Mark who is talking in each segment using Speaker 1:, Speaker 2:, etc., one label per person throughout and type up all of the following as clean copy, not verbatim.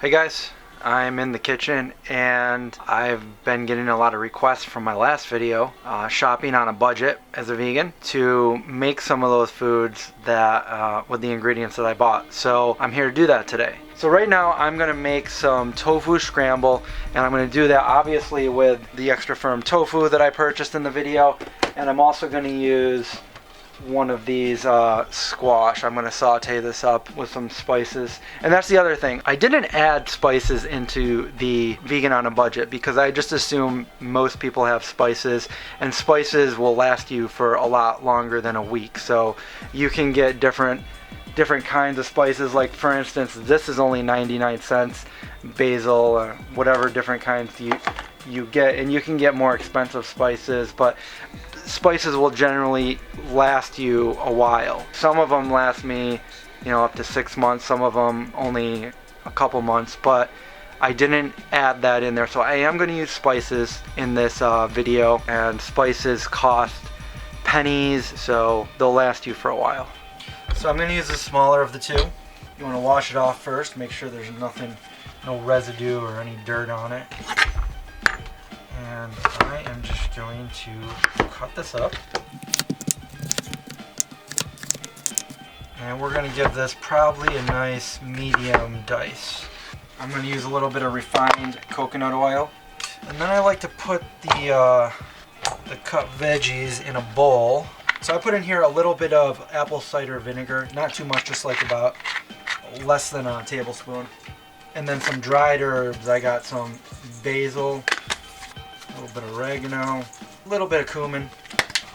Speaker 1: Hey guys, I'm in the kitchen and I've been getting a lot of requests from my last video, shopping on a budget as a vegan, to make some of those foods that with the ingredients that I bought. So I'm here to do that today. So right now I'm going to make some tofu scramble, and I'm going to do that obviously with the extra firm tofu that I purchased in the video, and I'm also going to use one of these squash. I'm going to saute this up with some spices. And that's the other thing, I didn't add spices into the vegan on a budget because I just assume most people have spices, and spices will last you for a lot longer than a week. So you can get different kinds of spices. Like for instance, this is only 99 cents, basil, whatever different kinds you get, and you can get more expensive spices, but spices will generally last you a while. Some of them last me, up to 6 months, some of them only a couple months, but I didn't add that in there. So I am going to use spices in this video, and spices cost pennies, so they'll last you for a while. So I'm going to use the smaller of the two. You want to wash it off first, make sure there's no residue or any dirt on it. And I am just going to cut this up. And we're going to give this probably a nice medium dice. I'm going to use a little bit of refined coconut oil. And then I like to put the cut veggies in a bowl. So I put in here a little bit of apple cider vinegar. Not too much, just like about less than a tablespoon. And then some dried herbs. I got some basil, a little bit of oregano, a little bit of cumin.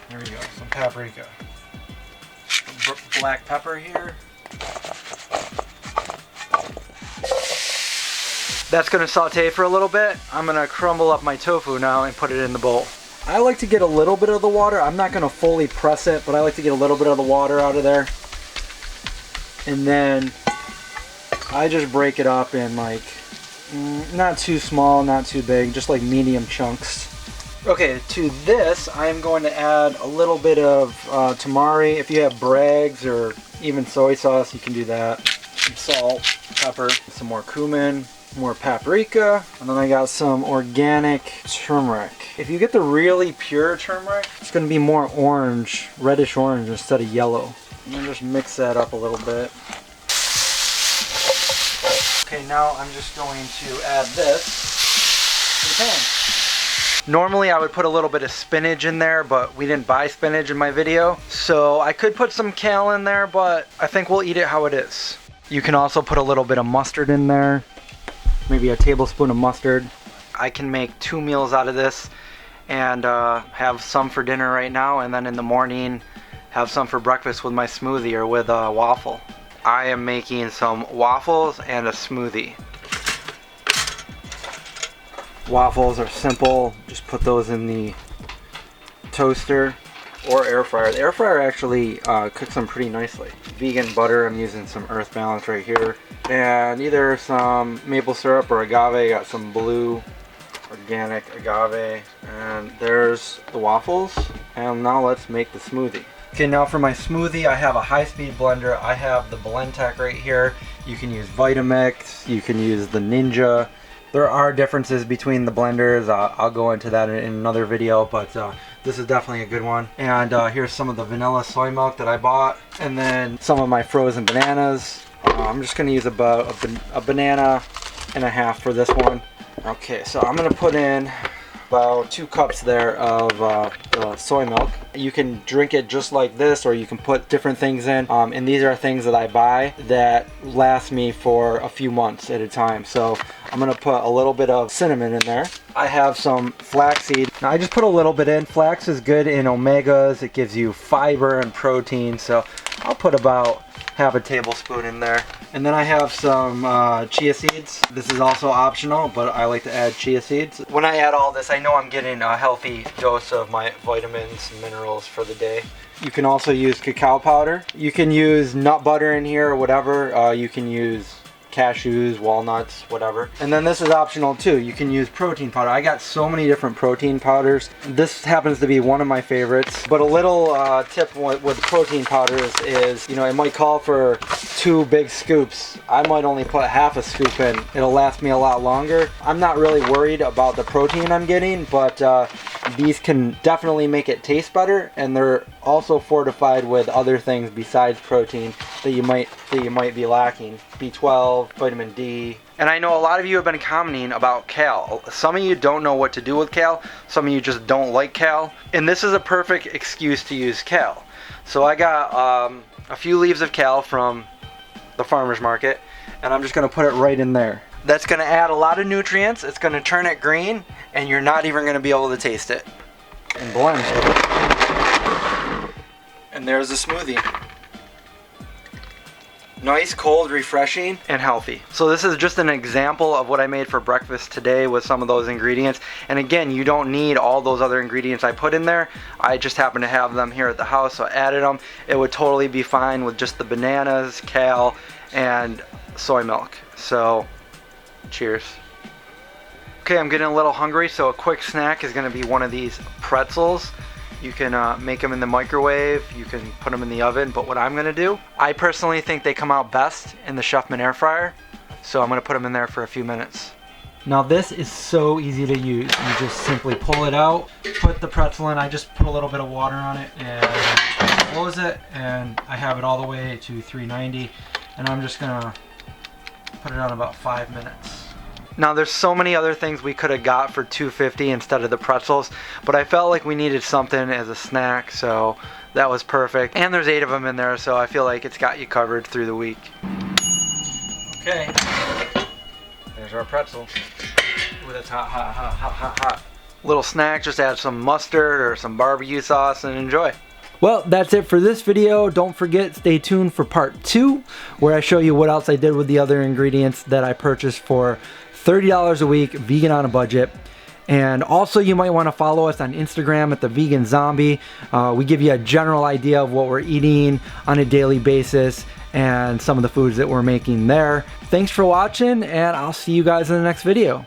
Speaker 1: There we go, some paprika. Black pepper here. That's going to saute for a little bit. I'm going to crumble up my tofu now and put it in the bowl. I like to get a little bit of the water. I'm not going to fully press it, but I like to get a little bit of the water out of there. And then I just break it up in like, not too small, not too big, just like medium chunks. Okay, to this I'm going to add a little bit of tamari. If you have Bragg's or even soy sauce, you can do that. Some salt, pepper, some more cumin, more paprika, and then I got some organic turmeric. If you get the really pure turmeric, it's going to be more orange, reddish orange instead of yellow. And then just mix that up a little bit. Okay, now I'm just going to add this to the pan. Normally I would put a little bit of spinach in there, but we didn't buy spinach in my video. So I could put some kale in there, but I think we'll eat it how it is. You can also put a little bit of mustard in there. Maybe a tablespoon of mustard. I can make 2 meals out of this and have some for dinner right now, and then in the morning have some for breakfast with my smoothie or with a waffle. I am making some waffles and a smoothie. Waffles are simple. Just put those in the toaster or air fryer. The air fryer actually cooks them pretty nicely. Vegan butter, I'm using some Earth Balance right here. And either some maple syrup or agave. I got some blue organic agave. And there's the waffles. And now let's make the smoothie. Okay, now for my smoothie, I have a high-speed blender. I have the Blendtec right here. You can use Vitamix, you can use the Ninja. There are differences between the blenders. I'll go into that in another video, but this is definitely a good one. And here's some of the vanilla soy milk that I bought, and then some of my frozen bananas. I'm just going to use about a banana and a half for this one. Okay, so I'm going to put in about 2 cups there of soy milk. You can drink it just like this, or you can put different things in. And these are things that I buy that last me for a few months at a time. So I'm gonna put a little bit of cinnamon in there. I have some flaxseed. Now I just put a little bit in. Flax is good in omegas. It gives you fiber and protein. So I'll put about half a tablespoon in there. And then I have some chia seeds. This is also optional, but I like to add chia seeds. When I add all this, I know I'm getting a healthy dose of my vitamins and minerals for the day. You can also use cacao powder. You can use nut butter in here or whatever. You can use cashews, walnuts, whatever. And then this is optional too. You can use protein powder. I got so many different protein powders. This happens to be one of my favorites. But a little tip with protein powders is, you know, it might call for 2 big scoops. I might only put half a scoop in. It'll last me a lot longer. I'm not really worried about the protein I'm getting, but these can definitely make it taste better, and they're also fortified with other things besides protein that you might be lacking. B12, vitamin D. And I know a lot of you have been commenting about kale. Some of you don't know what to do with kale. Some of you just don't like kale. And this is a perfect excuse to use kale. So I got a few leaves of kale from the farmer's market, and I'm just gonna put it right in there. That's gonna add a lot of nutrients. It's gonna turn it green, and you're not even gonna be able to taste it. And blend. And there's the smoothie. Nice, cold, refreshing, and healthy. So this is just an example of what I made for breakfast today with some of those ingredients. And again, you don't need all those other ingredients I put in there. I just happen to have them here at the house, so I added them. It would totally be fine with just the bananas, kale, and soy milk. So, cheers. Okay, I'm getting a little hungry, so a quick snack is gonna be one of these pretzels. You can make them in the microwave, you can put them in the oven, but what I'm gonna do, I personally think they come out best in the Chefman Air Fryer, so I'm gonna put them in there for a few minutes. Now this is so easy to use. You just simply pull it out, put the pretzel in. I just put a little bit of water on it and close it, and I have it all the way to 390, and I'm just gonna put it on about 5 minutes. Now there's so many other things we could have got for $2.50 instead of the pretzels, but I felt like we needed something as a snack, so that was perfect. And there's 8 of them in there, so I feel like it's got you covered through the week. Okay, there's our pretzel. Ooh, that's hot, hot, hot, hot, hot, hot. Little snack, just add some mustard or some barbecue sauce and enjoy. Well, that's it for this video. Don't forget, stay tuned for part 2, where I show you what else I did with the other ingredients that I purchased for $30 a week, vegan on a budget. And also you might want to follow us on Instagram at the Vegan Zombie. We give you a general idea of what we're eating on a daily basis and some of the foods that we're making there. Thanks for watching, and I'll see you guys in the next video.